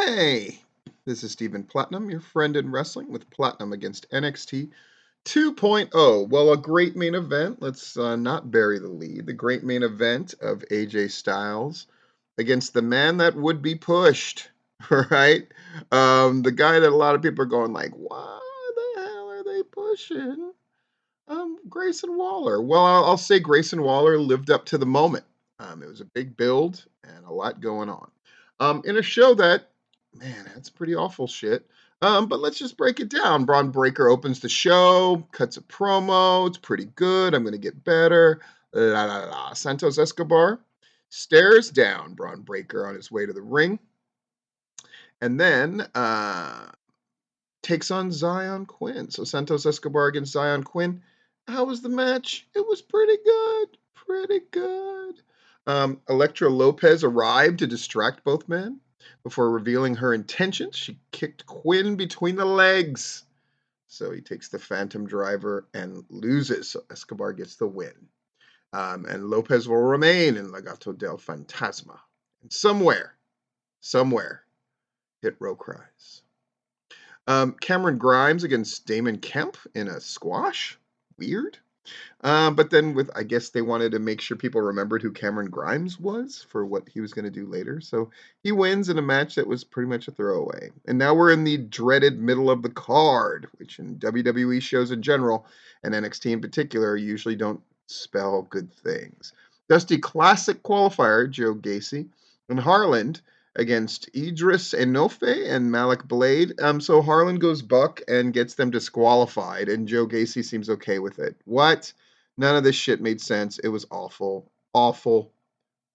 Hey, this is Stephen Platinum, your friend in wrestling with Platinum against NXT 2.0. Well, a great main event. Let's not bury the lead. The great main event of AJ Styles against the man that would be pushed, right? The guy that a lot of people are going like, why the hell are they pushing? Grayson Waller. Well, I'll say Grayson Waller lived up to the moment. It was a big build and a lot going on. In a show that, man, that's pretty awful shit. But let's just break it down. Braun Breaker opens the show, cuts a promo. It's pretty good. I'm going to get better. La la la. Santos Escobar stares down Braun Breaker on his way to the ring, and then takes on Zion Quinn. So Santos Escobar against Zion Quinn. How was the match? It was pretty good. Pretty good. Elektra Lopez arrived to distract both men. Before revealing her intentions, she kicked Quinn between the legs. So he takes the Phantom Driver and loses. So Escobar gets the win. And Lopez will remain in Legado del Fantasma. And somewhere, hit row cries. Cameron Grimes against Damon Kemp in a squash. Weird. But then I guess they wanted to make sure people remembered who Cameron Grimes was for what he was going to do later. So he wins in a match that was pretty much a throwaway. And now we're in the dreaded middle of the card, which in WWE shows in general, and NXT in particular, usually don't spell good things. Dusty Classic qualifier, Joe Gacy, and Harland against Idris Enofe and Malik Blade. So Harlan goes buck and gets them disqualified, and Joe Gacy seems okay with it. What? None of this shit made sense. It was awful. Awful.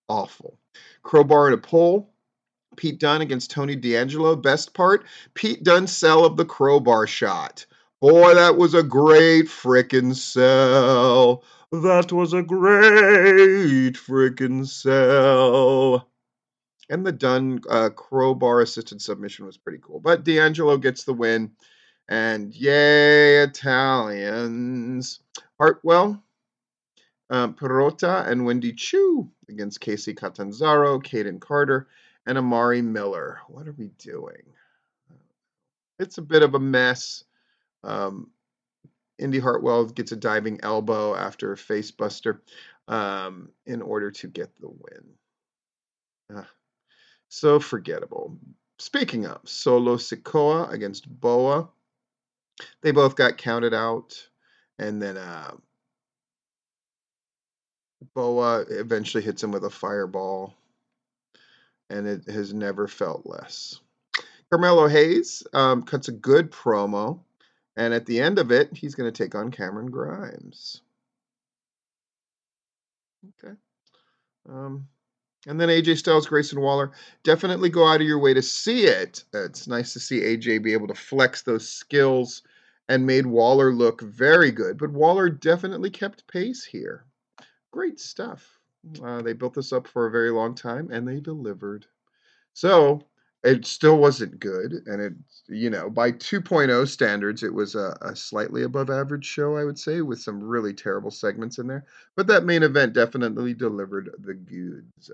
Awful. Crowbar and a pole. Pete Dunne against Tony D'Angelo. Best part, Pete Dunne's sell of the crowbar shot. Boy, that was a great frickin' sell. That was a great frickin' sell. And the Dunn crowbar assisted submission was pretty cool. But D'Angelo gets the win. And yay, Italians. Hartwell, Perota, and Wendy Chu against Casey Catanzaro, Caden Carter, and Amari Miller. What are we doing? It's a bit of a mess. Indy Hartwell gets a diving elbow after a face buster in order to get the win. So forgettable. Speaking of, Solo Sikoa against Boa. They both got counted out. And then Boa eventually hits him with a fireball. And it has never felt less. Carmelo Hayes cuts a good promo. And at the end of it, he's going to take on Cameron Grimes. Okay. And then AJ Styles, Grayson Waller. Definitely go out of your way to see it. It's nice to see AJ be able to flex those skills and made Waller look very good. But Waller definitely kept pace here. Great stuff. They built this up for a very long time, and they delivered. So it still wasn't good. And by 2.0 standards, it was a slightly above average show, I would say, with some really terrible segments in there. But that main event definitely delivered the goods.